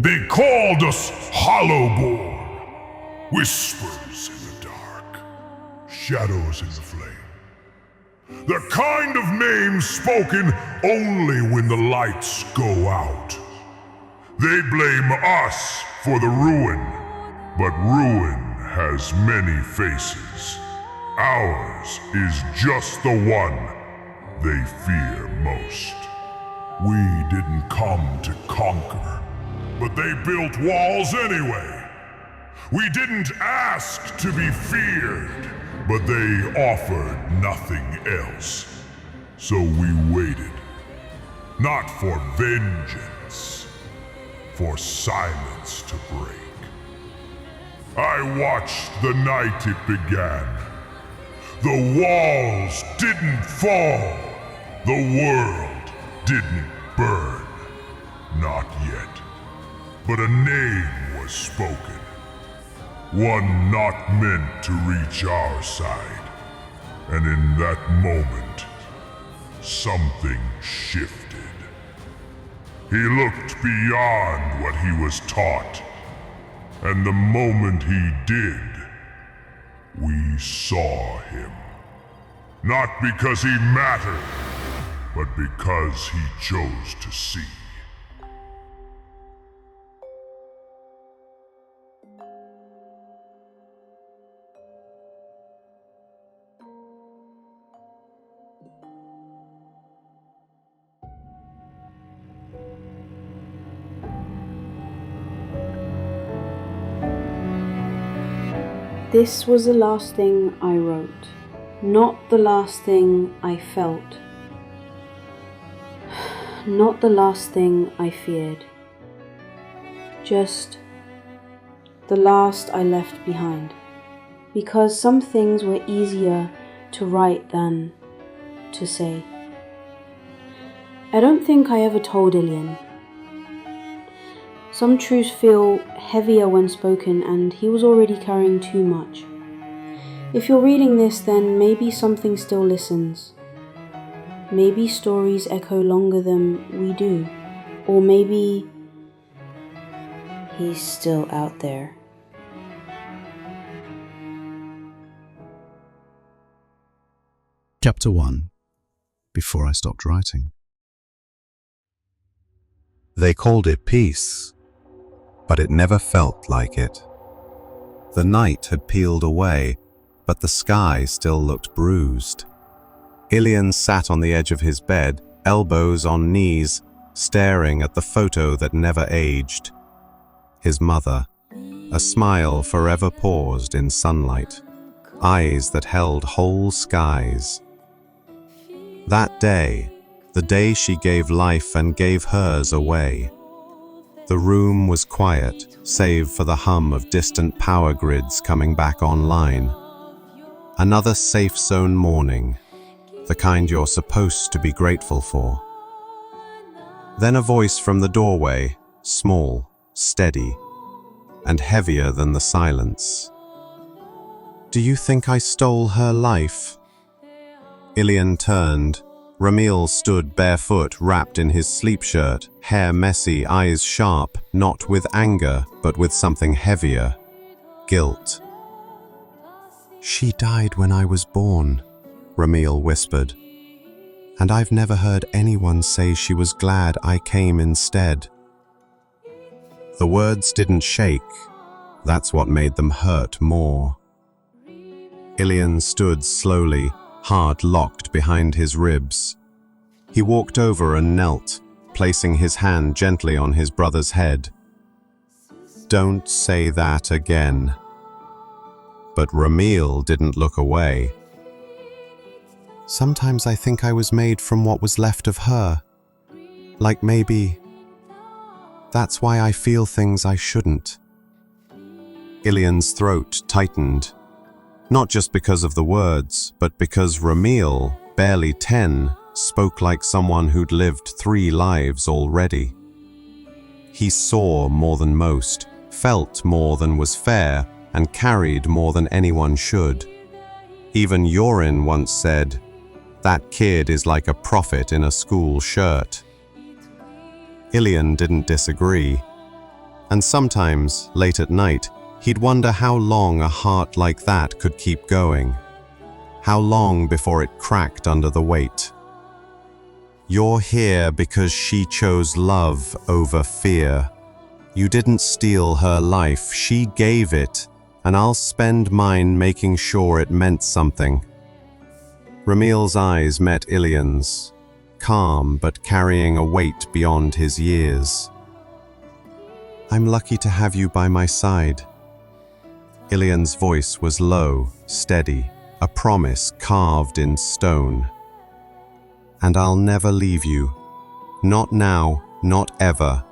They called us Hollowborn. Whispers in the dark, shadows in the flame. The kind of name spoken only when the lights go out. They blame us for the ruin, but ruin has many faces. Ours is just the one they fear most. We didn't come to conquer, but they built walls anyway. We didn't ask to be feared, but they offered nothing else. So we waited, not for vengeance, for silence to break. I watched the night it began. The walls didn't fall. The world didn't burn. Not yet. But a name was spoken. One not meant to reach our side. And in that moment, something shifted. He looked beyond what he was taught. And the moment he did, we saw him. Not because he mattered, but because he chose to see. This was the last thing I wrote, not the last thing I felt, not the last thing I feared, just the last I left behind, because some things were easier to write than to say. I don't think I ever told Ilian. Some truths feel heavier when spoken, and he was already carrying too much. If you're reading this, then maybe something still listens. Maybe stories echo longer than we do. Or maybe he's still out there. Chapter 1. Before I stopped writing. They called it peace, but it never felt like it. The night had peeled away, but the sky still looked bruised. Ilian sat on the edge of his bed, elbows on knees, staring at the photo that never aged. His mother, a smile forever paused in sunlight, eyes that held whole skies. That day, the day she gave life and gave hers away. The room was quiet, save for the hum of distant power grids coming back online. Another safe zone morning, the kind you're supposed to be grateful for. Then a voice from the doorway, small, steady, and heavier than the silence. "Do you think I stole her life?" Ilian turned. Ramil stood barefoot, wrapped in his sleep shirt, hair messy, eyes sharp, not with anger, but with something heavier. Guilt. "She died when I was born," Ramil whispered. "And I've never heard anyone say she was glad I came instead." The words didn't shake. That's what made them hurt more. Ilian stood slowly, heart locked behind his ribs. He walked over and knelt, placing his hand gently on his brother's head. "Don't say that again." But Ramil didn't look away. "Sometimes I think I was made from what was left of her. Like maybe that's why I feel things I shouldn't." Ilian's throat tightened. Not just because of the words, but because Ramil, barely 10, spoke like someone who'd lived 3 lives already. He saw more than most, felt more than was fair, and carried more than anyone should. Even Yorin once said, "That kid is like a prophet in a school shirt." Ilian didn't disagree. And sometimes, late at night, he'd wonder how long a heart like that could keep going. How long before it cracked under the weight. You're here because she chose love over fear. You didn't steal her life, she gave it, and I'll spend mine making sure it meant something. Ramil's eyes met Ilian's, calm but carrying a weight beyond his years. I'm lucky to have you by my side. Ilian's voice was low, steady, a promise carved in stone. And I'll never leave you. Not now, not ever.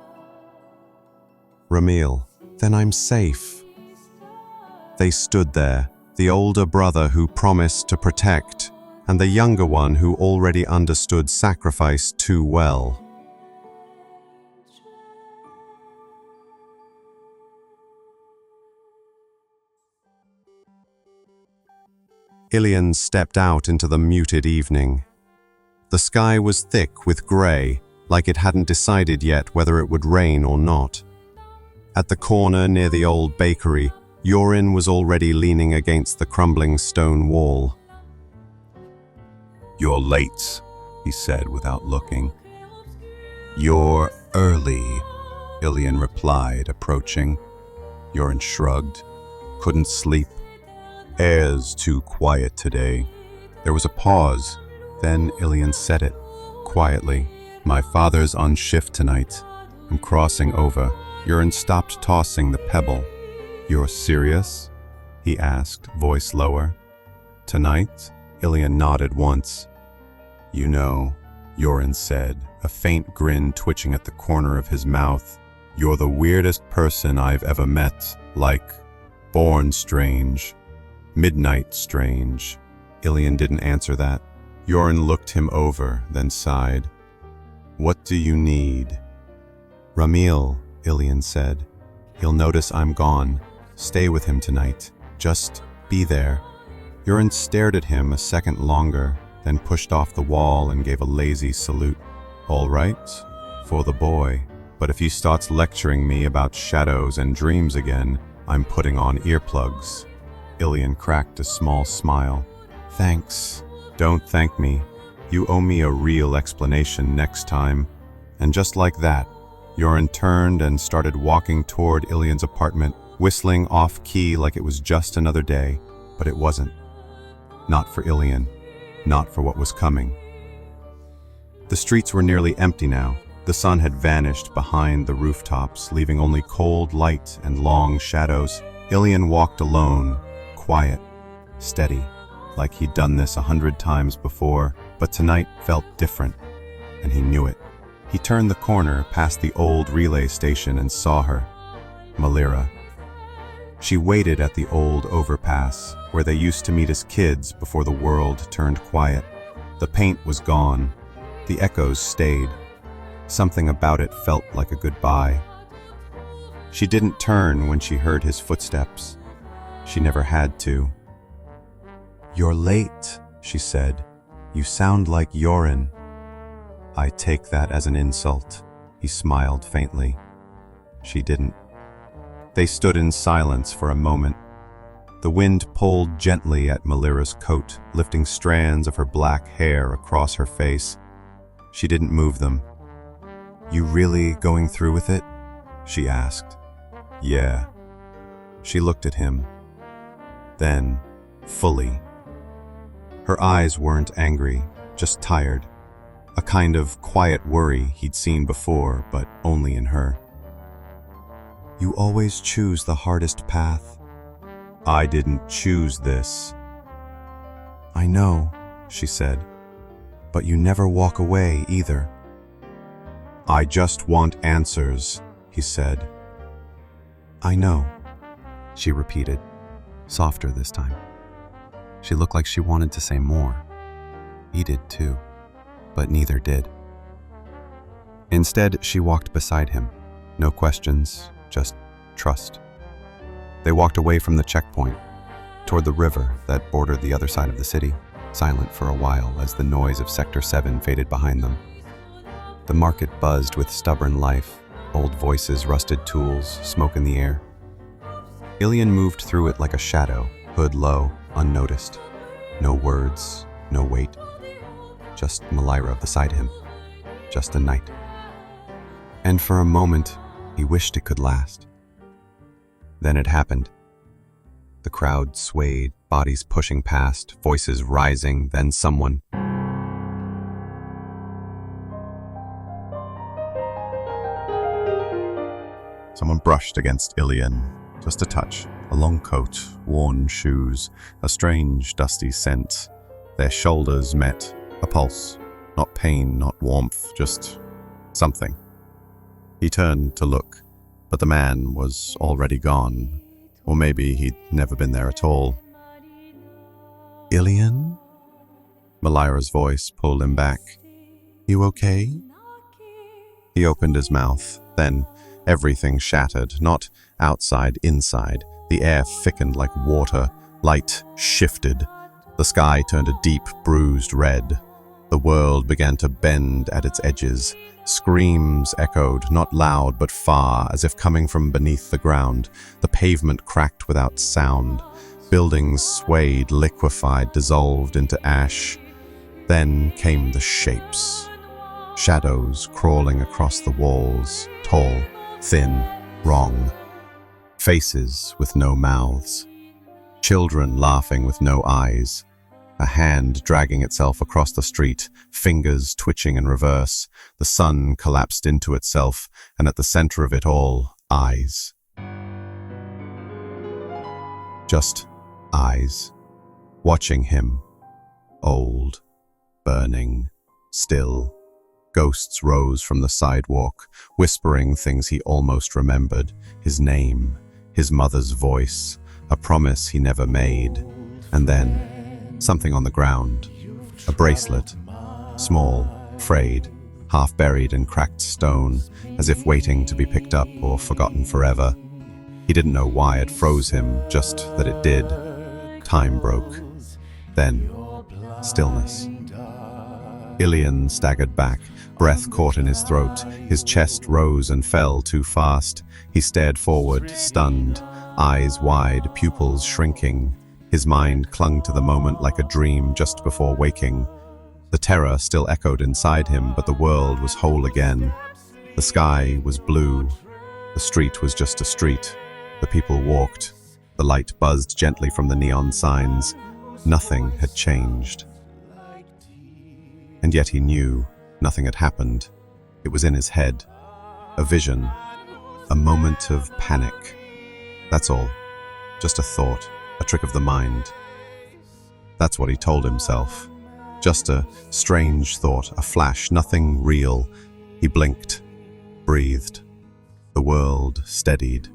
Ramil, then I'm safe. They stood there, the older brother who promised to protect, and the younger one who already understood sacrifice too well. Ilian stepped out into the muted evening. The sky was thick with grey, like it hadn't decided yet whether it would rain or not. At the corner near the old bakery, Yorin was already leaning against the crumbling stone wall. You're late, he said without looking. You're early, Ilian replied, approaching. Yorin shrugged. Couldn't sleep. Air's too quiet today. There was a pause. Then Ilian said it, quietly. My father's on shift tonight. I'm crossing over. Yorin stopped tossing the pebble. You're serious? He asked, voice lower. Tonight? Ilian nodded once. You know, Yorin said, a faint grin twitching at the corner of his mouth. You're the weirdest person I've ever met. Like, born strange. Midnight strange. Ilian didn't answer that. Yorin looked him over, then sighed. What do you need? Ramil, Ilian said. He'll notice I'm gone. Stay with him tonight. Just be there. Yorin stared at him a second longer, then pushed off the wall and gave a lazy salute. All right, for the boy. But if he starts lecturing me about shadows and dreams again, I'm putting on earplugs. Ilian cracked a small smile. Thanks. Don't thank me. You owe me a real explanation next time. And just like that, Yorin turned and started walking toward Ilian's apartment, whistling off-key like it was just another day, but it wasn't. Not for Ilian. Not for what was coming. The streets were nearly empty now. The sun had vanished behind the rooftops, leaving only cold light and long shadows. Ilian walked alone, quiet, steady, like he'd done this 100 times before, but tonight felt different, and he knew it. He turned the corner past the old relay station and saw her, Malira. She waited at the old overpass, where they used to meet as kids before the world turned quiet. The paint was gone. The echoes stayed. Something about it felt like a goodbye. She didn't turn when she heard his footsteps. She never had to. You're late, she said. You sound like Yorin. I take that as an insult. He smiled faintly. She didn't. They stood in silence for a moment. The wind pulled gently at Malira's coat, lifting strands of her black hair across her face. She didn't move them. You really going through with it? She asked. Yeah. She looked at him. Then, fully. Her eyes weren't angry, just tired. A kind of quiet worry he'd seen before, but only in her. You always choose the hardest path. I didn't choose this. I know, she said, but you never walk away either. I just want answers, he said. I know, she repeated, softer this time. She looked like she wanted to say more. He did too, but neither did. Instead, she walked beside him. No questions, just trust. They walked away from the checkpoint, toward the river that bordered the other side of the city, silent for a while as the noise of Sector 7 faded behind them. The market buzzed with stubborn life, Old voices, rusted tools, smoke in the air. Ilian moved through it like a shadow, hood low, unnoticed. No words, no weight. Just Malira beside him. Just a night. And for a moment, he wished it could last. Then it happened. The crowd swayed, bodies pushing past, voices rising, then someone. Someone brushed against Ilian. Just a touch. A long coat, worn shoes, a strange, dusty scent. Their shoulders met. A pulse. Not pain, not warmth, just something. He turned to look, but the man was already gone. Or maybe he'd never been there at all. Ilian? Malira's voice pulled him back. You okay? He opened his mouth, then everything shattered, not outside, inside. The air thickened like water, light shifted. The sky turned a deep, bruised red. The world began to bend at its edges. Screams echoed, not loud but far, as if coming from beneath the ground. The pavement cracked without sound. Buildings swayed, liquefied, dissolved into ash. Then came the shapes. Shadows crawling across the walls, tall, thin, wrong. Faces with no mouths. Children laughing with no eyes. A hand dragging itself across the street, fingers twitching in reverse. The sun collapsed into itself, and at the center of it all, eyes. Just eyes. Watching him. Old. Burning. Still. Ghosts rose from the sidewalk, whispering things he almost remembered. His name. His mother's voice. A promise he never made. And then something on the ground. A bracelet. Small, frayed, half buried in cracked stone, as if waiting to be picked up or forgotten forever. He didn't know why it froze him, just that it did. Time broke. Then, stillness. Ilian staggered back, breath caught in his throat. His chest rose and fell too fast. He stared forward, stunned, eyes wide, pupils shrinking. His mind clung to the moment like a dream just before waking. The terror still echoed inside him, but the world was whole again. The sky was blue. The street was just a street. The people walked. The light buzzed gently from the neon signs. Nothing had changed. And yet he knew nothing had happened. It was in his head. A vision. A moment of panic. That's all. Just a thought. A trick of the mind. That's what he told himself. Just a strange thought, a flash, nothing real. He blinked, breathed. The world steadied.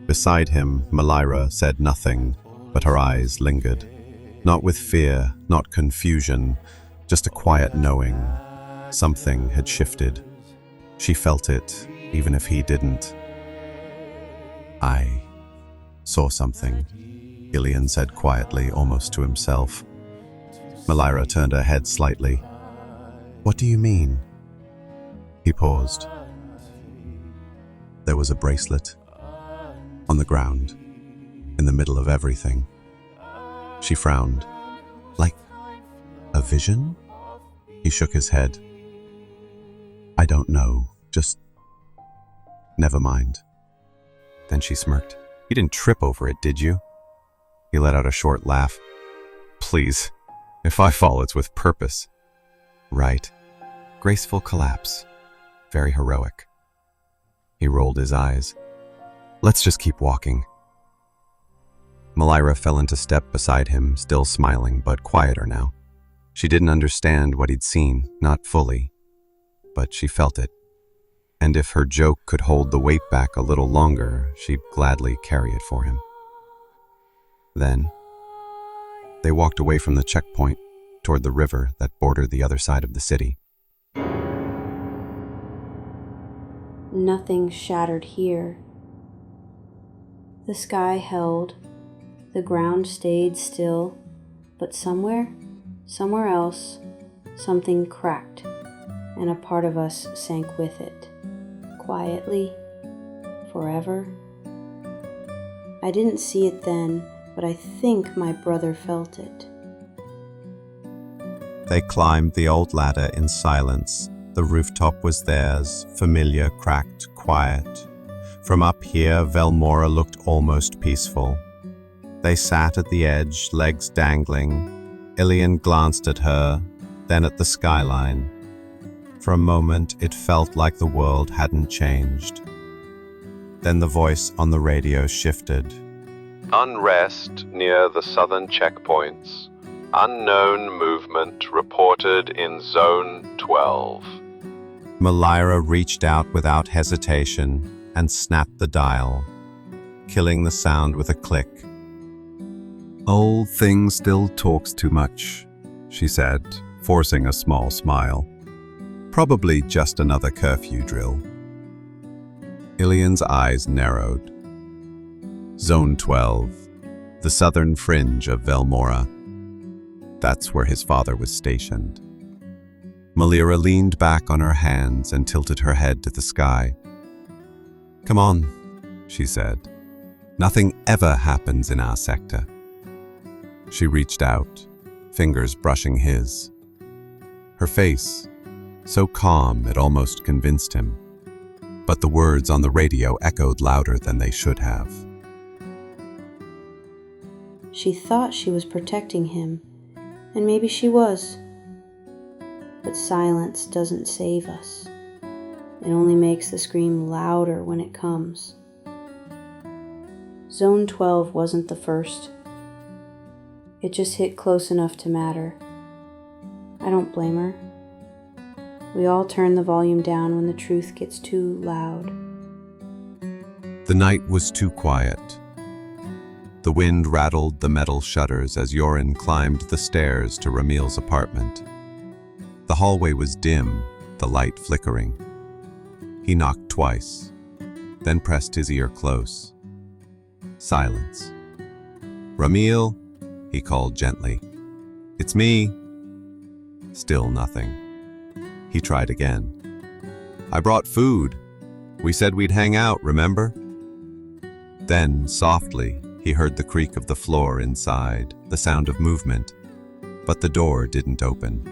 Beside him, Malira said nothing, but her eyes lingered. Not with fear, not confusion, just a quiet knowing. Something had shifted. She felt it, even if he didn't. I saw something, Ilian said quietly, almost to himself. Malira turned her head slightly. What do you mean? He paused. There was a bracelet on the ground, in the middle of everything. She frowned. Like a vision? He shook his head. I don't know, just never mind. Then she smirked. You didn't trip over it, did you? He let out a short laugh. Please, if I fall, it's with purpose. Right. Graceful collapse. Very heroic. He rolled his eyes. Let's just keep walking. Malira fell into step beside him, still smiling, but quieter now. She didn't understand what he'd seen, not fully, but she felt it. And if her joke could hold the weight back a little longer, she'd gladly carry it for him. Then, they walked away from the checkpoint toward the river that bordered the other side of the city. Nothing shattered here. The sky held, the ground stayed still, but somewhere else, something cracked, and a part of us sank with it, quietly, forever. I didn't see it then, but I think my brother felt it. They climbed the old ladder in silence. The rooftop was theirs, familiar, cracked, quiet. From up here, Velmora looked almost peaceful. They sat at the edge, legs dangling. Ilian glanced at her, then at the skyline. For a moment, it felt like the world hadn't changed. Then the voice on the radio shifted. Unrest near the southern checkpoints. Unknown movement reported in Zone 12. Malira reached out without hesitation and snapped the dial, killing the sound with a click. "Old thing still talks too much," she said, forcing a small smile. "Probably just another curfew drill." Ilian's eyes narrowed. Zone 12, the southern fringe of Velmora. That's where his father was stationed. Malira leaned back on her hands and tilted her head to the sky. "Come on," she said. "Nothing ever happens in our sector." She reached out, fingers brushing his. Her face, so calm it almost convinced him. But the words on the radio echoed louder than they should have. She thought she was protecting him, and maybe she was. But silence doesn't save us. It only makes the scream louder when it comes. Zone 12 wasn't the first. It just hit close enough to matter. I don't blame her. We all turn the volume down when the truth gets too loud. The night was too quiet. The wind rattled the metal shutters as Yorin climbed the stairs to Ramil's apartment. The hallway was dim, the light flickering. He knocked twice, then pressed his ear close. Silence. "Ramil," he called gently. "It's me." Still nothing. He tried again. "I brought food. We said we'd hang out, remember?" Then, softly, he heard the creak of the floor inside, the sound of movement, but the door didn't open.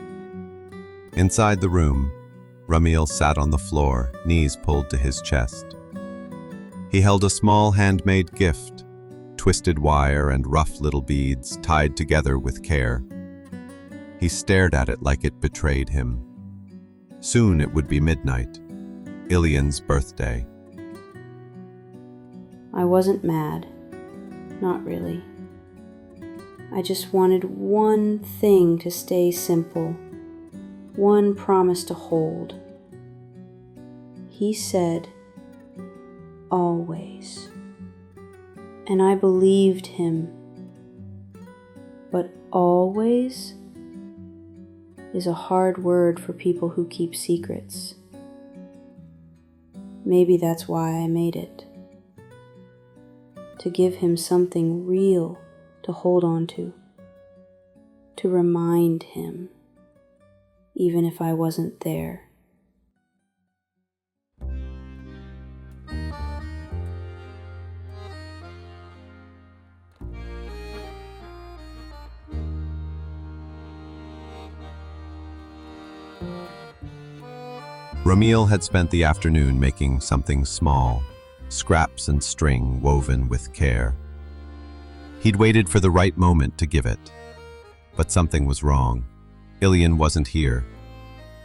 Inside the room, Ramil sat on the floor, knees pulled to his chest. He held a small handmade gift, twisted wire and rough little beads tied together with care. He stared at it like it betrayed him. Soon it would be midnight, Ilian's birthday. I wasn't mad. Not really. I just wanted one thing to stay simple. One promise to hold. He said, always. And I believed him. But always is a hard word for people who keep secrets. Maybe that's why I made it. To give him something real to hold on to remind him, even if I wasn't there. Ramil had spent the afternoon making something small, scraps and string woven with care. He'd waited for the right moment to give it. But something was wrong. Ilian wasn't here.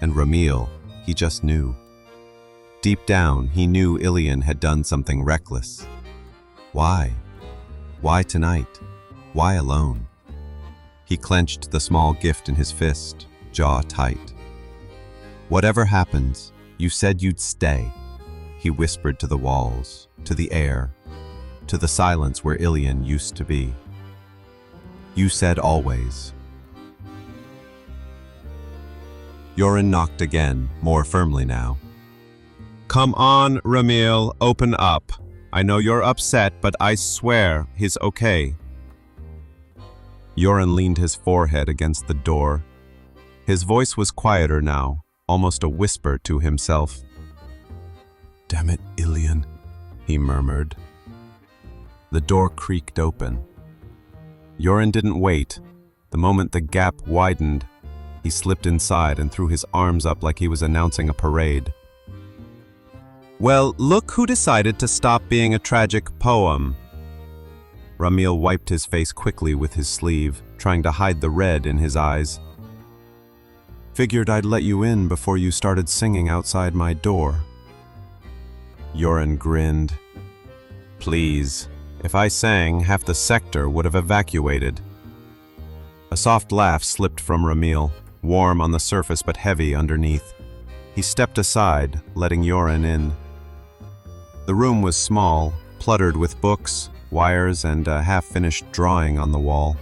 And Ramil, he just knew. Deep down, he knew Ilian had done something reckless. Why? Why tonight? Why alone? He clenched the small gift in his fist, jaw tight. "Whatever happens, you said you'd stay," he whispered to the walls, to the air, to the silence where Ilian used to be. "You said always." Yorin knocked again, more firmly now. "Come on, Ramil, open up. I know you're upset, but I swear he's okay." Yorin leaned his forehead against the door. His voice was quieter now, almost a whisper to himself. Damn it, Ilian, he murmured. The door creaked open. Yoren didn't wait. The moment the gap widened, he slipped inside and threw his arms up like he was announcing a parade. Well, look who decided to stop being a tragic poem. Ramil wiped his face quickly with his sleeve, trying to hide the red in his eyes. Figured I'd let you in before you started singing outside my door. Yoren grinned. Please, if I sang, half the sector would have evacuated. A soft laugh slipped from Ramil, warm on the surface but heavy underneath. He stepped aside, letting Yoren in. The room was small, cluttered with books, wires, and a half-finished drawing on the wall.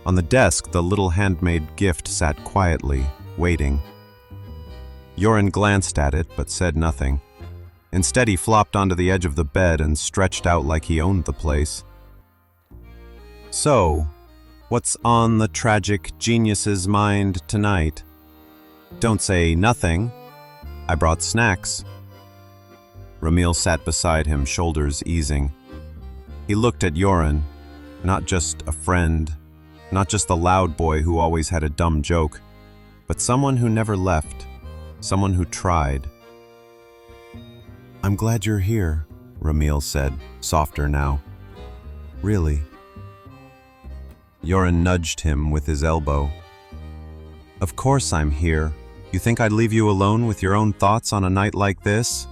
On the desk, the little handmade gift sat quietly, waiting. Yoren glanced at it but said nothing. Instead, he flopped onto the edge of the bed and stretched out like he owned the place. So, what's on the tragic genius's mind tonight? Don't say nothing. I brought snacks. Ramil sat beside him, shoulders easing. He looked at Yoren, not just a friend, not just the loud boy who always had a dumb joke, but someone who never left, someone who tried. I'm glad you're here, Ramil said, softer now. Really? Yoren nudged him with his elbow. Of course I'm here. You think I'd leave you alone with your own thoughts on a night like this?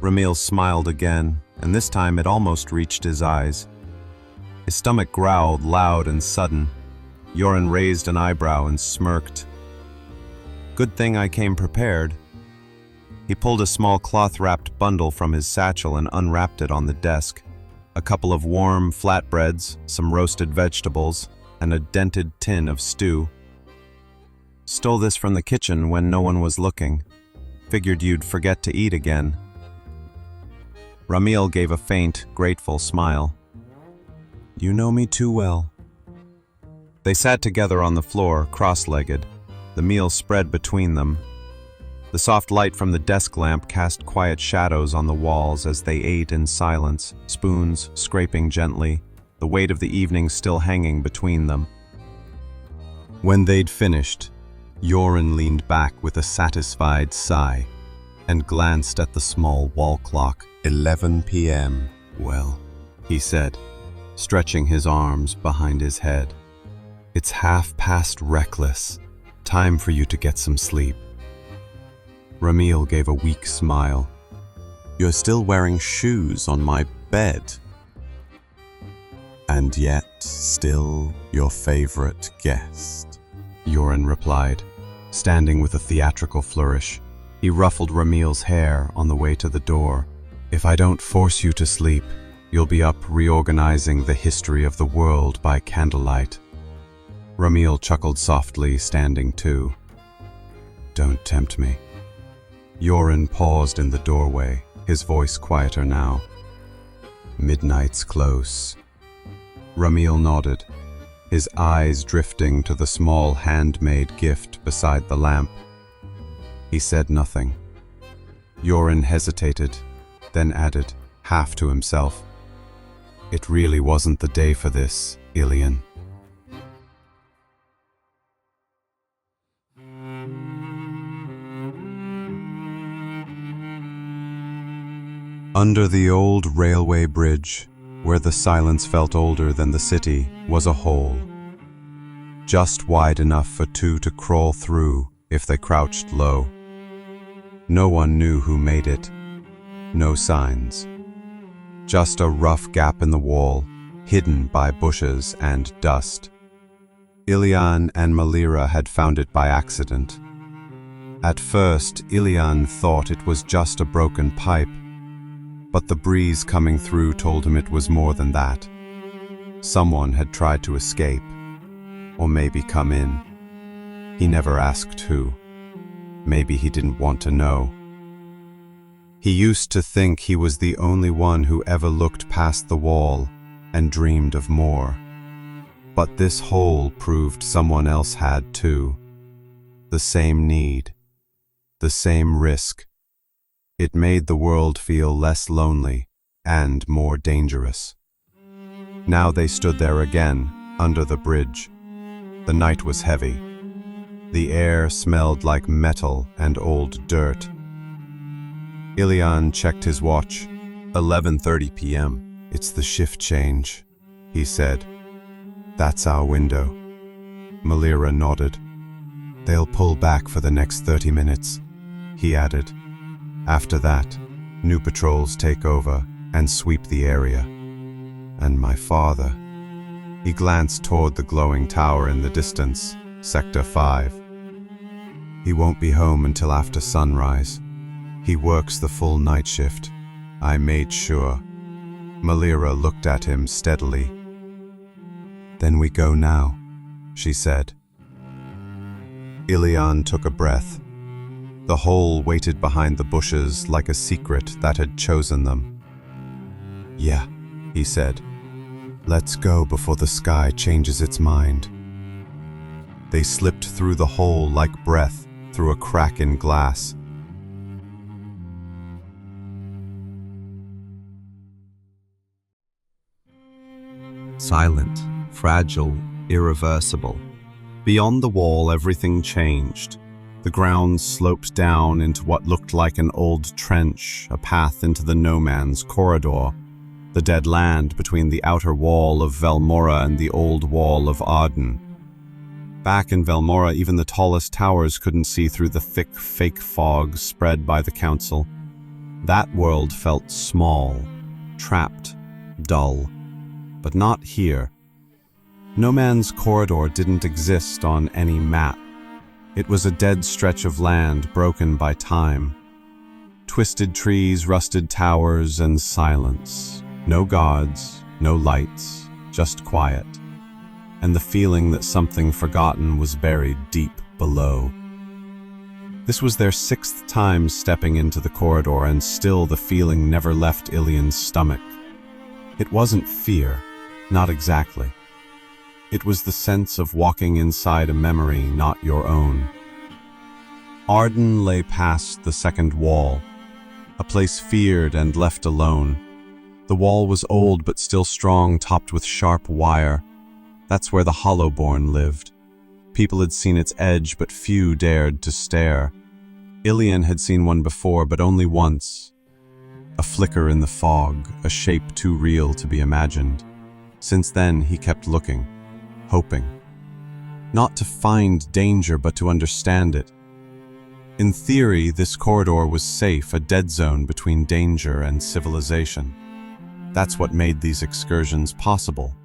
Ramil smiled again, and this time it almost reached his eyes. His stomach growled loud and sudden. Yoren raised an eyebrow and smirked. Good thing I came prepared. He pulled a small cloth-wrapped bundle from his satchel and unwrapped it on the desk. A couple of warm flatbreads, some roasted vegetables, and a dented tin of stew. Stole this from the kitchen when no one was looking. Figured you'd forget to eat again. Ramil gave a faint, grateful smile. You know me too well. They sat together on the floor, cross-legged, the meal spread between them. The soft light from the desk lamp cast quiet shadows on the walls as they ate in silence, spoons scraping gently, the weight of the evening still hanging between them. When they'd finished, Yoren leaned back with a satisfied sigh and glanced at the small wall clock. 11 p.m. Well, he said, stretching his arms behind his head. It's 1:30 reckless. Time for you to get some sleep. Ramil gave a weak smile. You're still wearing shoes on my bed. And yet, still your favorite guest, Yoren replied, standing with a theatrical flourish. He ruffled Ramil's hair on the way to the door. If I don't force you to sleep, you'll be up reorganizing the history of the world by candlelight. Ramil chuckled softly, standing too. Don't tempt me. Yoren paused in the doorway, his voice quieter now. Midnight's close. Ramil nodded, his eyes drifting to the small handmade gift beside the lamp. He said nothing. Yoren hesitated, then added, half to himself, It really wasn't the day for this, Ilian. Under the old railway bridge, where the silence felt older than the city, was a hole. Just wide enough for two to crawl through if they crouched low. No one knew who made it. No signs. Just a rough gap in the wall, hidden by bushes and dust. Ilian and Malira had found it by accident. At first, Ilian thought it was just a broken pipe, but the breeze coming through told him it was more than that. Someone had tried to escape, or maybe come in. He never asked who. Maybe he didn't want to know. He used to think he was the only one who ever looked past the wall and dreamed of more. But this hole proved someone else had too. The same need, the same risk, It made the world feel less lonely and more dangerous. Now they stood there again, under the bridge. The night was heavy. The air smelled like metal and old dirt. Ilian checked his watch. 11:30 p.m. It's the shift change, he said. That's our window. Malira nodded. They'll pull back for the next 30 minutes, he added. After that, new patrols take over and sweep the area. And my father. He glanced toward the glowing tower in the distance, Sector 5. He won't be home until after sunrise. He works the full night shift. I made sure. Malira looked at him steadily. Then we go now, she said. Ilian took a breath. The hole waited behind the bushes like a secret that had chosen them. Yeah, he said. Let's go before the sky changes its mind. They slipped through the hole like breath through a crack in glass. Silent, fragile, irreversible. Beyond the wall, everything changed. The ground sloped down into what looked like an old trench, a path into the no-man's corridor, the dead land between the outer wall of Velmora and the old wall of Arden. Back in Velmora, even the tallest towers couldn't see through the thick, fake fog spread by the council. That world felt small, trapped, dull. But not here. No Man's Corridor didn't exist on any map. It was a dead stretch of land broken by time. Twisted trees, rusted towers, and silence. No guards, no lights, just quiet. And the feeling that something forgotten was buried deep below. This was their 6th time stepping into the corridor, and still the feeling never left Ilian's stomach. It wasn't fear, not exactly. It was the sense of walking inside a memory not your own. Arden lay past the second wall, a place feared and left alone. The wall was old but still strong, topped with sharp wire. That's where the Hollowborn lived. People had seen its edge, but few dared to stare. Ilian had seen one before, but only once. A flicker in the fog, a shape too real to be imagined. Since then, he kept looking, hoping. Not to find danger, but to understand it. In theory, this corridor was safe, a dead zone between danger and civilization. That's what made these excursions possible.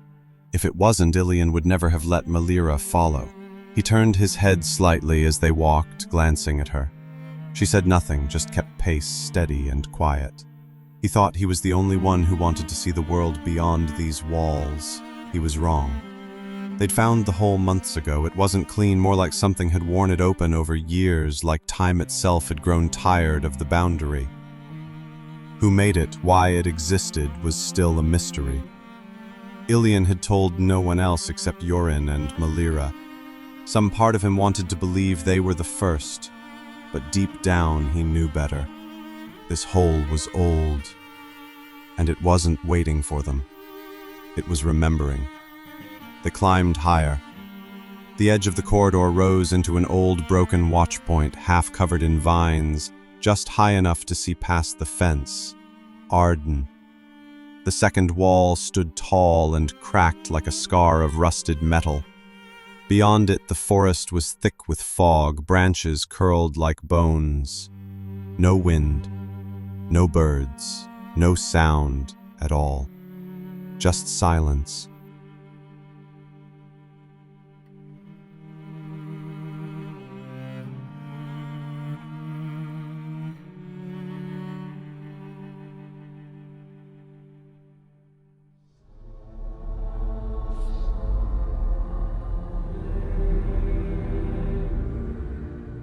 If it wasn't, Ilian would never have let Malira follow. He turned his head slightly as they walked, glancing at her. She said nothing, just kept pace, steady and quiet. He thought he was the only one who wanted to see the world beyond these walls. He was wrong. They'd found the hole months ago. It wasn't clean, more like something had worn it open over years, like time itself had grown tired of the boundary. Who made it, why it existed, was still a mystery. Ilian had told no one else except Yorin and Malira. Some part of him wanted to believe they were the first, but deep down he knew better. This hole was old, and it wasn't waiting for them. It was remembering. They climbed higher. The edge of the corridor rose into an old broken watch point, half covered in vines, just high enough to see past the fence. Arden. The second wall stood tall and cracked like a scar of rusted metal. Beyond it, the forest was thick with fog, branches curled like bones. No wind, no birds, no sound at all. Just silence.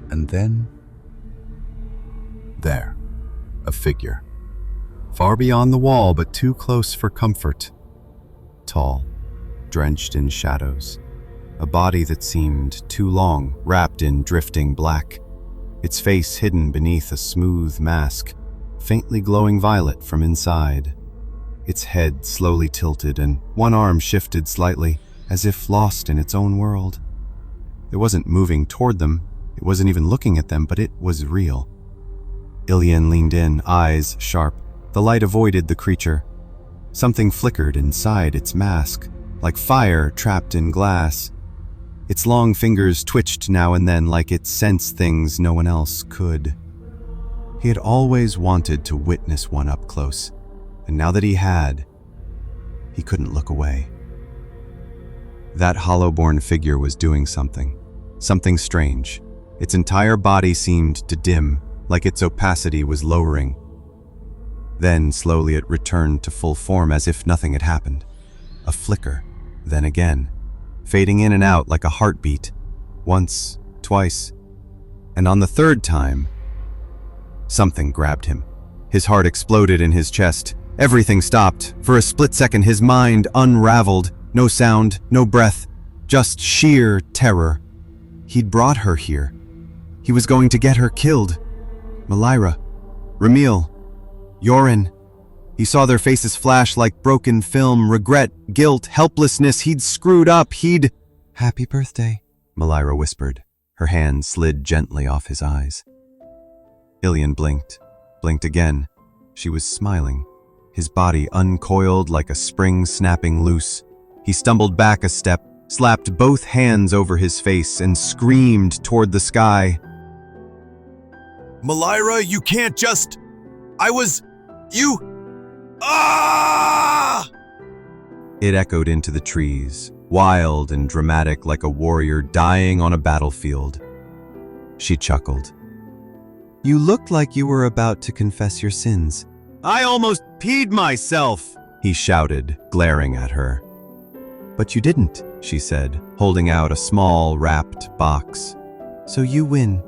And then, there, a figure. Far beyond the wall, but too close for comfort. Tall, drenched in shadows. A body that seemed too long, wrapped in drifting black. Its face hidden beneath a smooth mask. faintly glowing violet from inside. Its head slowly tilted and one arm shifted slightly, as if lost in its own world. It wasn't moving toward them, it wasn't even looking at them, but it was real. Ilian leaned in, eyes sharp. The light avoided the creature. Something flickered inside its mask, like fire trapped in glass. Its long fingers twitched now and then like it sensed things no one else could. He had always wanted to witness one up close, and now that he had, he couldn't look away. That Hollowborn figure was doing something strange. Its entire body seemed to dim, like its opacity was lowering. Then slowly it returned to full form as if nothing had happened. A flicker, then again, fading in and out like a heartbeat. Once, twice, and on the third time, something grabbed him. His heart exploded in his chest. Everything stopped. For a split second, his mind unraveled. No sound, no breath, just sheer terror. He'd brought her here. He was going to get her killed. Malira, Ramil, Yorin. He saw their faces flash like broken film, regret, guilt, helplessness. He'd screwed up, Happy birthday, Malira whispered. Her hand slid gently off his eyes. Ilian blinked again. She was smiling, his body uncoiled like a spring snapping loose. He stumbled back a step, slapped both hands over his face, and screamed toward the sky. Malira, you can't just... Ah! It echoed into the trees, wild and dramatic like a warrior dying on a battlefield. She chuckled. You looked like you were about to confess your sins. I almost peed myself, he shouted, glaring at her. But you didn't, she said, holding out a small, wrapped box. So you win.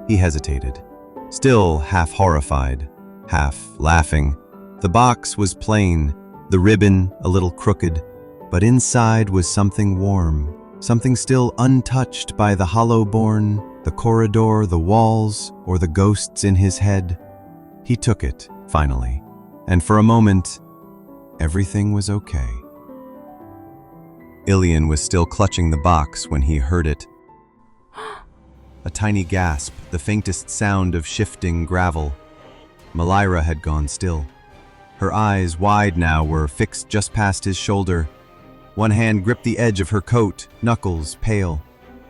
He hesitated, still half horrified, half laughing. The box was plain, the ribbon a little crooked, but inside was something warm, something still untouched by the Hollowborn, the corridor, the walls, or the ghosts in his head. He took it, finally, and for a moment, everything was okay. Ilian was still clutching the box when he heard it. A tiny gasp, the faintest sound of shifting gravel. Malira had gone still. Her eyes, wide now, were fixed just past his shoulder. One hand gripped the edge of her coat, knuckles pale.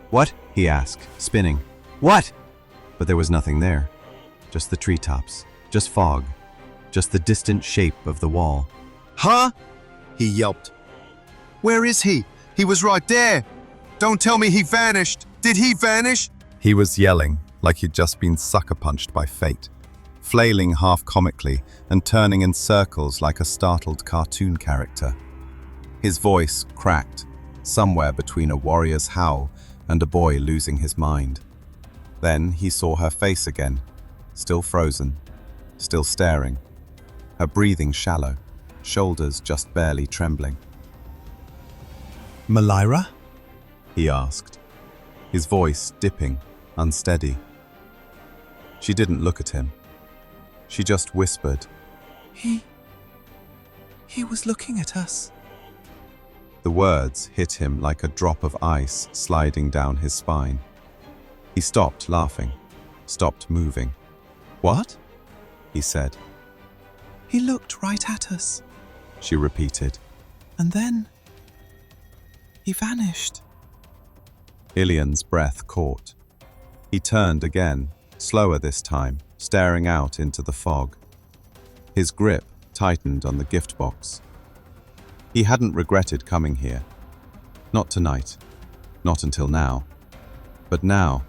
What? He asked, spinning. What? But there was nothing there. Just the treetops, just fog, just the distant shape of the wall. Huh? He yelped. Where is he? He was right there. Don't tell me he vanished. Did he vanish? He was yelling, like he'd just been sucker-punched by fate, flailing half comically and turning in circles like a startled cartoon character. His voice cracked, somewhere between a warrior's howl and a boy losing his mind. Then he saw her face again, still frozen, still staring, her breathing shallow, shoulders just barely trembling. Malira? He asked, his voice dipping, unsteady. She didn't look at him. She just whispered, He was looking at us. The words hit him like a drop of ice sliding down his spine. He stopped laughing, stopped moving. What? He said. He looked right at us, she repeated. and then he vanished. Ilian's breath caught. He turned again, slower this time, staring out into the fog. His grip tightened on the gift box. He hadn't regretted coming here. Not tonight. Not until now. But now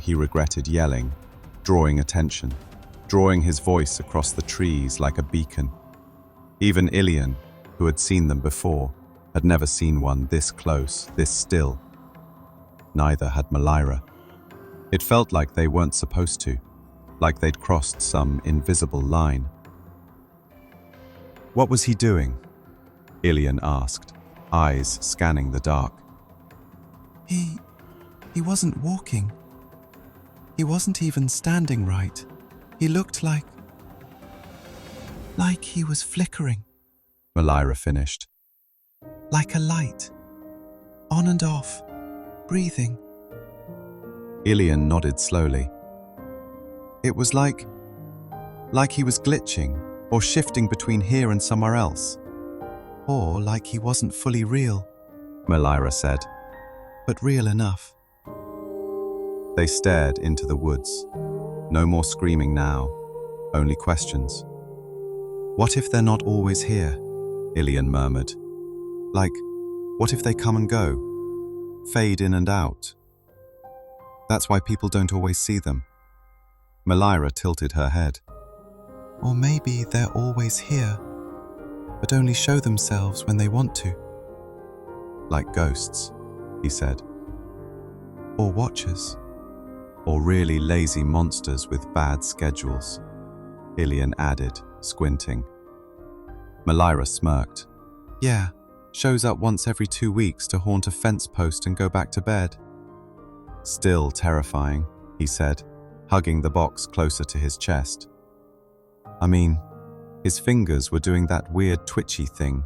he regretted yelling, drawing attention, drawing his voice across the trees like a beacon. Even Ilian, who had seen them before, had never seen one this close, this still. Neither had Malira. It felt like they weren't supposed to, like they'd crossed some invisible line. What was he doing? Ilian asked, eyes scanning the dark. He wasn't walking. He wasn't even standing right. He looked like he was flickering, Malira finished. Like a light, on and off, breathing. Ilian nodded slowly. It was like he was glitching or shifting between here and somewhere else. Or like he wasn't fully real, Malira said, but real enough. They stared into the woods. No more screaming now, only questions. What if they're not always here? Ilian murmured. Like, what if they come and go, fade in and out? That's why people don't always see them. Malira tilted her head. Or maybe they're always here, but only show themselves when they want to. Like ghosts, he said. Or watchers. Or really lazy monsters with bad schedules, Ilian added, squinting. Malira smirked. Yeah, shows up once every 2 weeks to haunt a fence post and go back to bed. Still terrifying, he said, hugging the box closer to his chest. I mean, his fingers were doing that weird twitchy thing.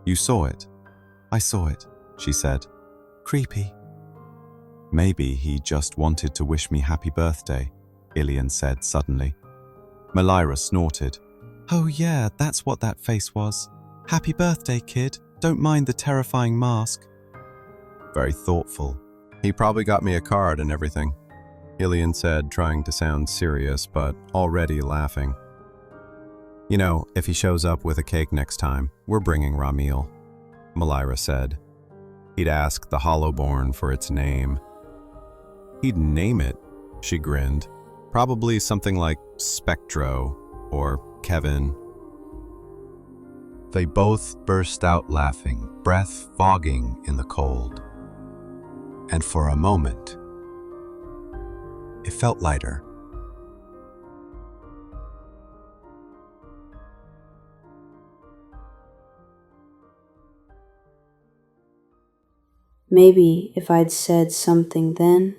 You saw it? I saw it, she said. Creepy. Maybe he just wanted to wish me happy birthday, Ilian said suddenly. Malira snorted. Oh yeah, that's what that face was. Happy birthday, kid. Don't mind the terrifying mask. Very thoughtful. He probably got me a card and everything, Ilian said, trying to sound serious but already laughing. You know, if he shows up with a cake next time, we're bringing Ramil, Malira said. He'd ask the Hollowborn for its name. He'd name it, she grinned. Probably something like Spectro or Kevin. They both burst out laughing, breath fogging in the cold. And for a moment, it felt lighter. Maybe if I'd said something then,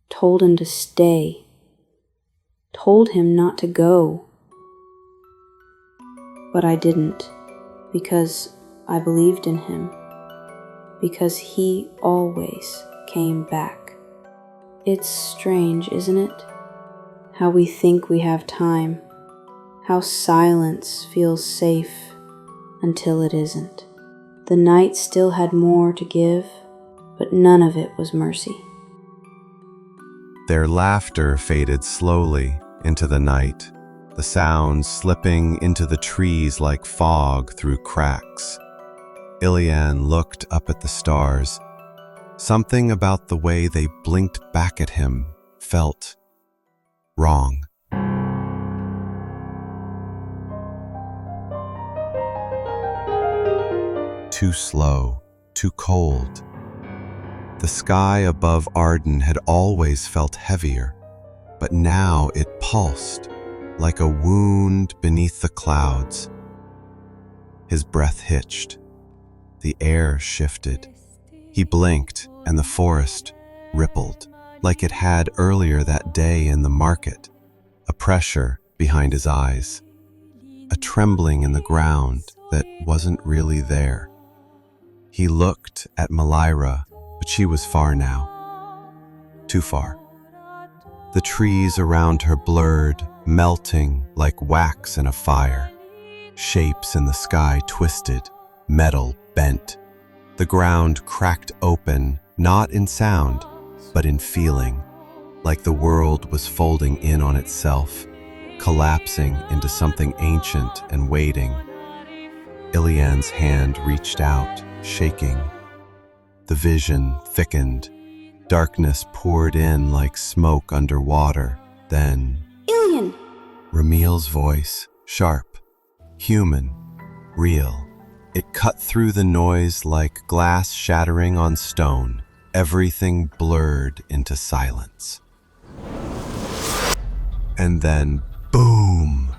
told him to stay, told him not to go. But I didn't, because I believed in him, because he always came back. It's strange, isn't it? How we think we have time, how silence feels safe until it isn't. The night still had more to give, but none of it was mercy. Their laughter faded slowly into the night, the sounds slipping into the trees like fog through cracks. Ilian looked up at the stars. Something about the way they blinked back at him felt wrong. Too slow, too cold. The sky above Arden had always felt heavier, but now it pulsed like a wound beneath the clouds. His breath hitched. The air shifted. He blinked, and the forest rippled like it had earlier that day in the market. A pressure behind his eyes, a trembling in the ground that wasn't really there. He looked at Malira, but she was far now. Too far. The trees around her blurred, melting like wax in a fire. Shapes in the sky twisted, metal bent. The ground cracked open, not in sound, but in feeling, like the world was folding in on itself, collapsing into something ancient and waiting. Ilian's hand reached out, shaking. The vision thickened. Darkness poured in like smoke underwater. Then, Ilian! Ramil's voice, sharp, human, real. It cut through the noise like glass shattering on stone. Everything blurred into silence. And then, boom!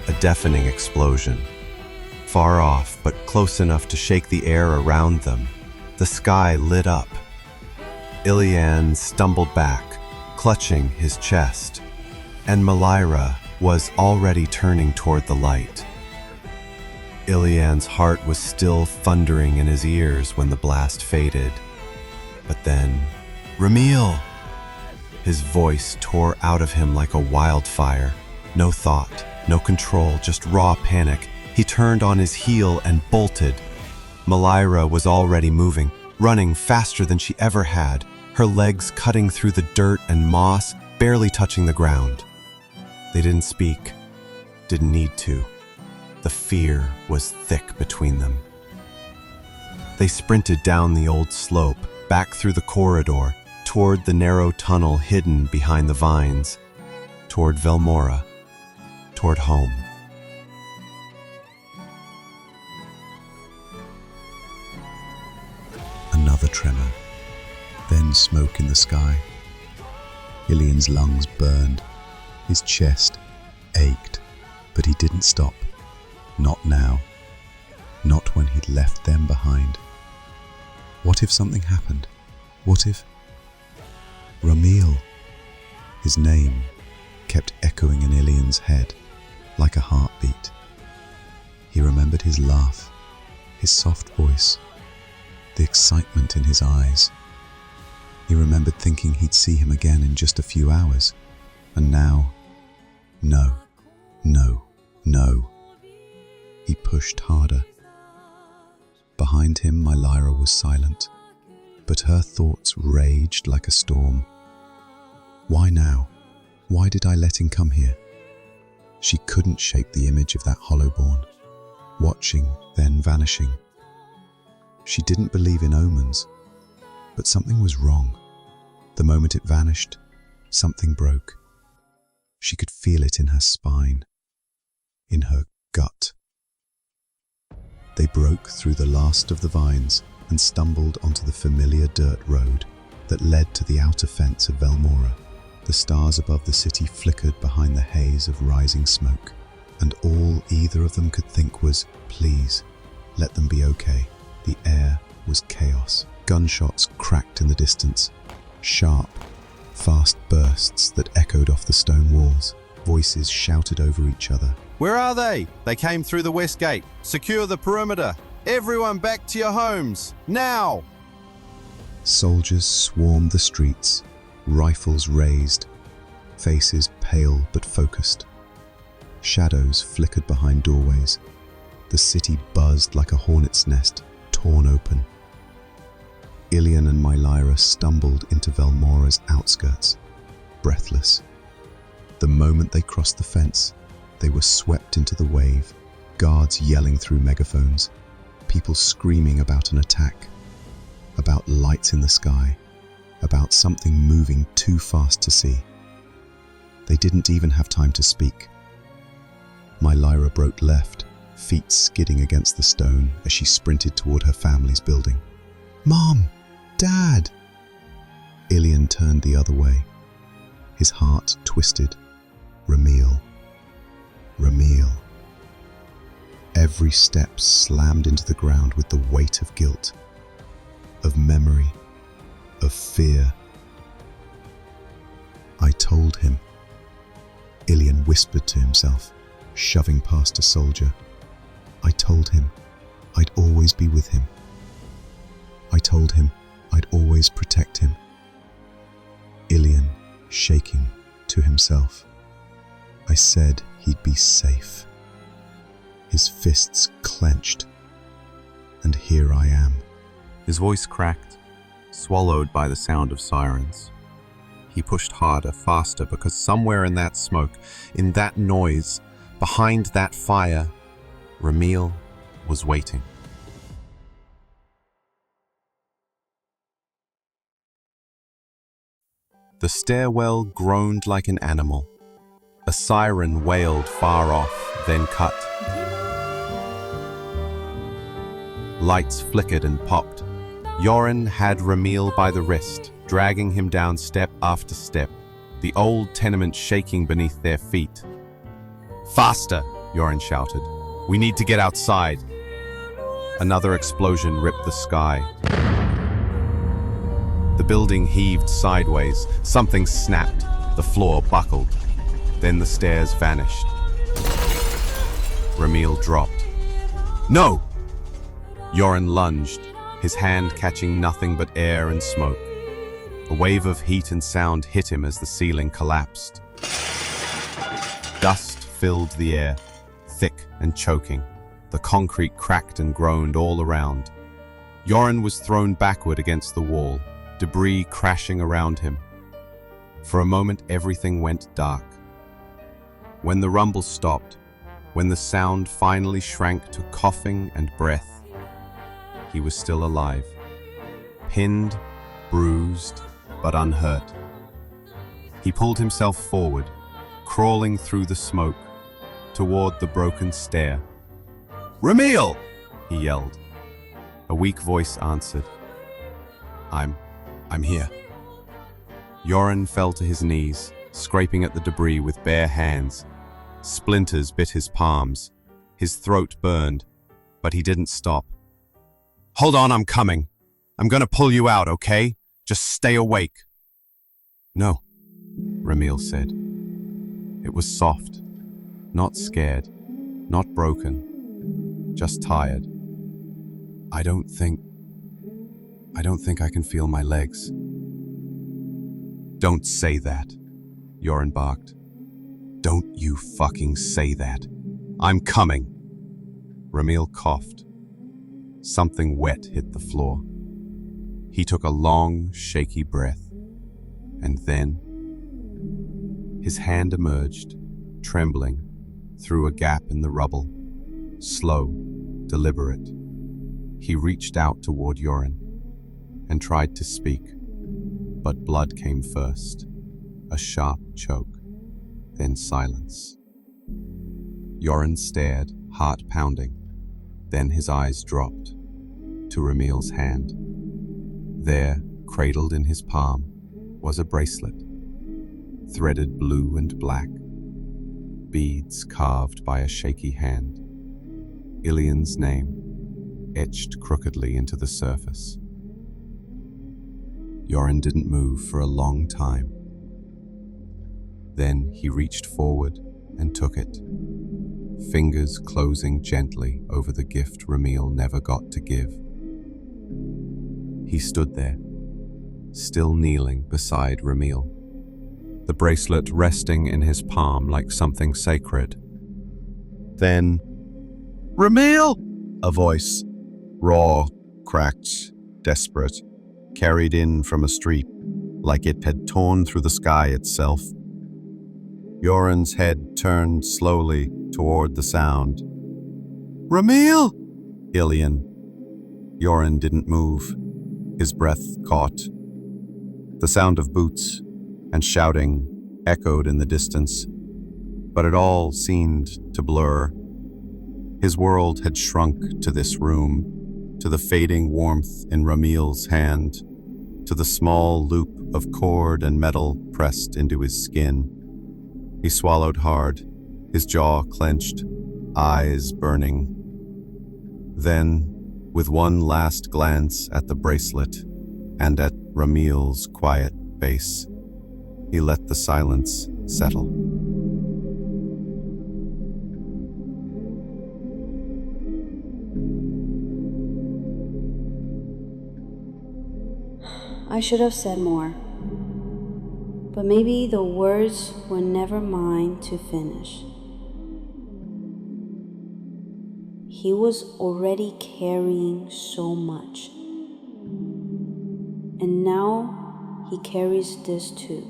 A deafening explosion. Far off, but close enough to shake the air around them, the sky lit up. Ilian stumbled back, clutching his chest, and Malira was already turning toward the light. Ilian's heart was still thundering in his ears when the blast faded. But then, Ramil! His voice tore out of him like a wildfire. No thought, no control, just raw panic. He turned on his heel and bolted. Malira was already moving, running faster than she ever had, her legs cutting through the dirt and moss, barely touching the ground. They didn't speak, didn't need to. The fear was thick between them. They sprinted down the old slope, back through the corridor, toward the narrow tunnel hidden behind the vines, toward Velmora, toward home. Another tremor, then smoke in the sky. Ilian's lungs burned, his chest ached, but he didn't stop. Not now. Not when he'd left them behind. What if something happened? What if... Ramil! His name kept echoing in Ilian's head like a heartbeat. He remembered his laugh, his soft voice, the excitement in his eyes. He remembered thinking he'd see him again in just a few hours. And now, no, no, no. He pushed harder. Behind him, Malira was silent, but her thoughts raged like a storm. Why now? Why did I let him come here? She couldn't shake the image of that Hollowborn, watching, then vanishing. She didn't believe in omens, but something was wrong. The moment it vanished, something broke. She could feel it in her spine, in her gut. They broke through the last of the vines and stumbled onto the familiar dirt road that led to the outer fence of Velmora. The stars above the city flickered behind the haze of rising smoke, and all either of them could think was, please, let them be okay. The air was chaos. Gunshots cracked in the distance, sharp, fast bursts that echoed off the stone walls. Voices shouted over each other. Where are they? They came through the west gate. Secure the perimeter. Everyone back to your homes, now! Soldiers swarmed the streets, rifles raised, faces pale but focused. Shadows flickered behind doorways. The city buzzed like a hornet's nest, torn open. Ilian and Malira stumbled into Velmora's outskirts, breathless. The moment they crossed the fence, they were swept into the wave, guards yelling through megaphones, people screaming about an attack, about lights in the sky, about something moving too fast to see. They didn't even have time to speak. Malira broke left, feet skidding against the stone as she sprinted toward her family's building. Mom! Dad! Ilian turned the other way. His heart twisted. Ramil. Ramil. Every step slammed into the ground with the weight of guilt, of memory, of fear. I told him. Ilian whispered to himself, shoving past a soldier. I told him I'd always be with him. I told him I'd always protect him. Ilian, shaking to himself. I said he'd be safe. His fists clenched. And here I am. His voice cracked, swallowed by the sound of sirens. He pushed harder, faster, because somewhere in that smoke, in that noise, behind that fire, Ramil was waiting. The stairwell groaned like an animal. A siren wailed far off, then cut. Lights flickered and popped. Yoren had Ramil by the wrist, dragging him down step after step, the old tenement shaking beneath their feet. Faster, Yoren shouted. We need to get outside. Another explosion ripped the sky. The building heaved sideways. Something snapped. The floor buckled. Then the stairs vanished. Ramil dropped. No! Yoren lunged, his hand catching nothing but air and smoke. A wave of heat and sound hit him as the ceiling collapsed. Dust filled the air, thick and choking. The concrete cracked and groaned all around. Yoren was thrown backward against the wall, debris crashing around him. For a moment, everything went dark. When the rumble stopped, when the sound finally shrank to coughing and breath, he was still alive, pinned, bruised, but unhurt. He pulled himself forward, crawling through the smoke, toward the broken stair. "Ramil!" he yelled. A weak voice answered. I'm here." Yoren fell to his knees, scraping at the debris with bare hands. Splinters bit his palms. His throat burned, but he didn't stop. "Hold on, I'm coming. I'm gonna pull you out, okay? Just stay awake." "No," Ramil said. It was soft, not scared, not broken, just tired. I don't think I can feel my legs." "Don't say that," Yoren barked. "Don't you fucking say that. I'm coming." Ramil coughed. Something wet hit the floor. He took a long, shaky breath, and then his hand emerged, trembling, through a gap in the rubble. Slow, deliberate. He reached out toward Yoren and tried to speak, but blood came first, a sharp choke, then silence. Yoren stared, heart pounding. Then his eyes dropped to Ramil's hand. There, cradled in his palm, was a bracelet, threaded blue and black, beads carved by a shaky hand. Ilian's name, etched crookedly into the surface. Yoren didn't move for a long time. Then he reached forward and took it, fingers closing gently over the gift Ramil never got to give. He stood there, still kneeling beside Ramil, the bracelet resting in his palm like something sacred. Then, "Ramil!" a voice, raw, cracked, desperate, carried in from a street, like it had torn through the sky itself. Yoren's head turned slowly toward the sound. "Ramil!" Ilian. Yoren didn't move. His breath caught. The sound of boots and shouting echoed in the distance, but it all seemed to blur. His world had shrunk to this room, to the fading warmth in Ramil's hand, to the small loop of cord and metal pressed into his skin. He swallowed hard, his jaw clenched, eyes burning. Then, with one last glance at the bracelet and at Ramil's quiet face, he let the silence settle. I should have said more, but maybe the words were never mine to finish. He was already carrying so much, and now he carries this too.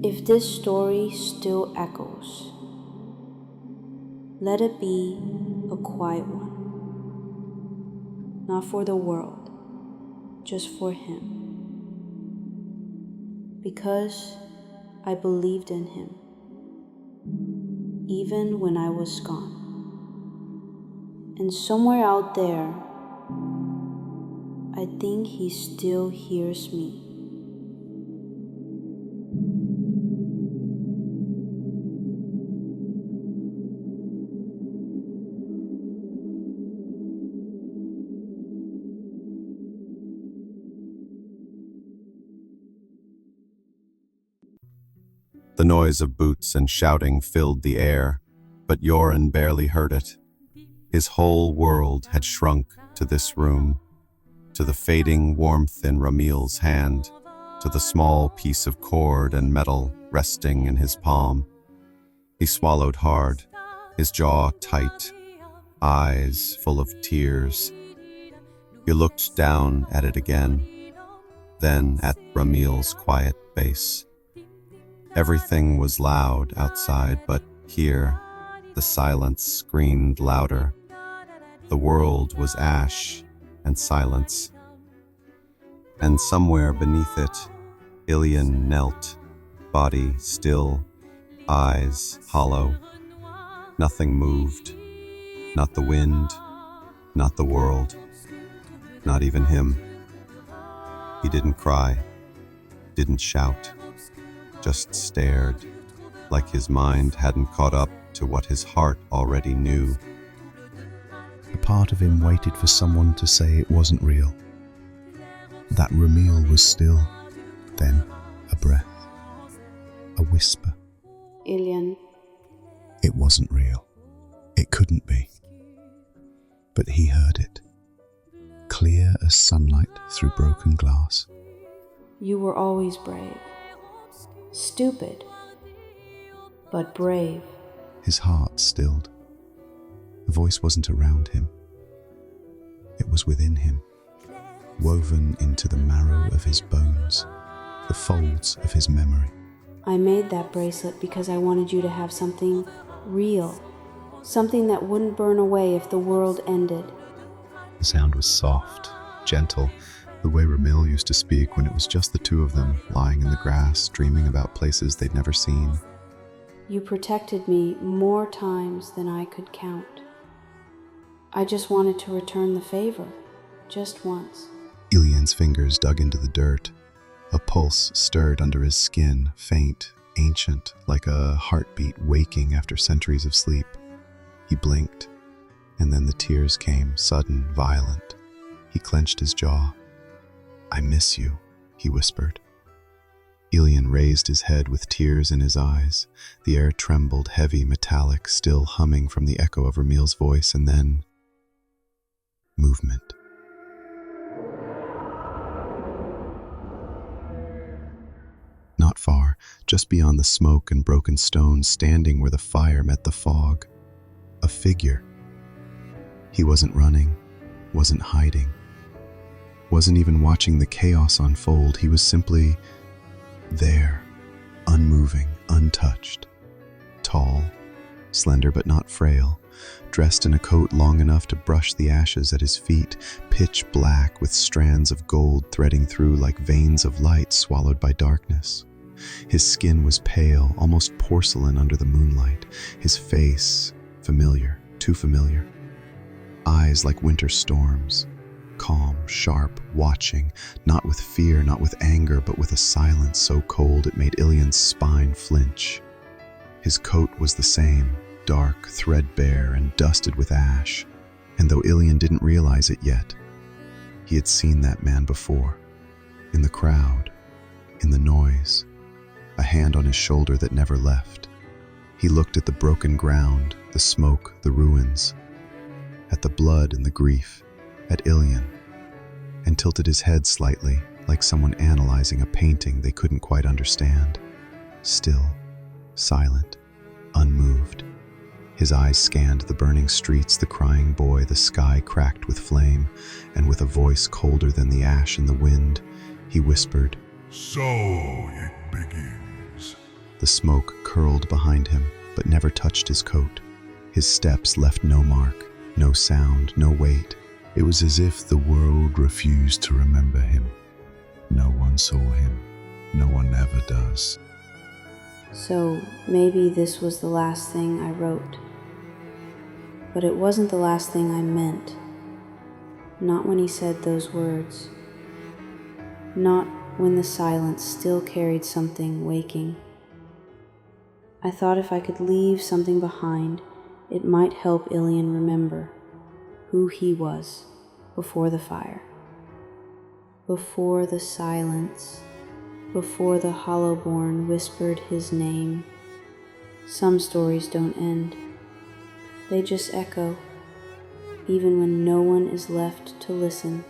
If this story still echoes, let it be a quiet one, not for the world, just for him. Because I believed in him, even when I was gone. And somewhere out there, I think he still hears me. The noise of boots and shouting filled the air, but Yoren barely heard it. His whole world had shrunk to this room, to the fading warmth in Ramil's hand, to the small piece of cord and metal resting in his palm. He swallowed hard, his jaw tight, eyes full of tears. He looked down at it again, then at Ramil's quiet face. Everything was loud outside, but here, the silence screamed louder. The world was ash and silence. And somewhere beneath it, Ilian knelt, body still, eyes hollow. Nothing moved. Not the wind, not the world, not even him. He didn't cry, didn't shout, just stared, like his mind hadn't caught up to what his heart already knew. A part of him waited for someone to say it wasn't real. That Ramil was still, then a breath, a whisper. Ilian, It wasn't real. It couldn't be. But he heard it, clear as sunlight through broken glass. you were always brave. Stupid, but brave. His heart stilled. The voice wasn't around him. It was within him, woven into the marrow of his bones, the folds of his memory. I made that bracelet because I wanted you to have something real, something that wouldn't burn away if the world ended. The sound was soft, gentle, the way Ramil used to speak when it was just the two of them, lying in the grass, dreaming about places they'd never seen. You protected me more times than I could count. I just wanted to return the favor, just once. Ilian's fingers dug into the dirt. A pulse stirred under his skin, faint, ancient, like a heartbeat waking after centuries of sleep. He blinked, and then the tears came, sudden, violent. He clenched his jaw. "I miss you," he whispered. Ilian raised his head with tears in his eyes. The air trembled, heavy, metallic, still humming from the echo of Ramil's voice, and then movement. Not far, just beyond the smoke and broken stones, standing where the fire met the fog, a figure. He wasn't running, wasn't hiding, wasn't even watching the chaos unfold. He was simply there, unmoving, untouched, tall, slender but not frail, dressed in a coat long enough to brush the ashes at his feet, pitch black with strands of gold threading through like veins of light swallowed by darkness. His skin was pale, almost porcelain under the moonlight. His face, familiar, too familiar. Eyes like winter storms, calm, sharp, watching, not with fear, not with anger, but with a silence so cold it made Ilian's spine flinch. His coat was the same, dark, threadbare, and dusted with ash, and though Ilian didn't realize it yet, he had seen that man before, in the crowd, in the noise, a hand on his shoulder that never left. He looked at the broken ground, the smoke, the ruins, at the blood and the grief, at Ilian, and tilted his head slightly, like someone analyzing a painting they couldn't quite understand. Still, silent, unmoved. His eyes scanned the burning streets, the crying boy, the sky cracked with flame, and with a voice colder than the ash in the wind, he whispered, So it begins. The smoke curled behind him, but never touched his coat. His steps left no mark, no sound, no weight. It was as if the world refused to remember him. No one saw him. No one ever does. So maybe this was the last thing I wrote. But it wasn't the last thing I meant. Not when he said those words. Not when the silence still carried something waking. I thought if I could leave something behind, it might help Ilian remember who he was before the fire, before the silence, before the Hollowborn whispered his name. Some stories don't end. They just echo, even when no one is left to listen.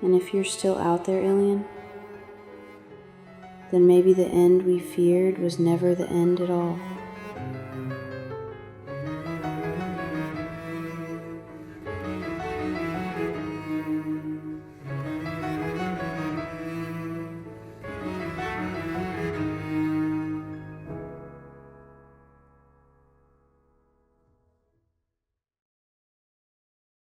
And if you're still out there, alien, then maybe the end we feared was never the end at all.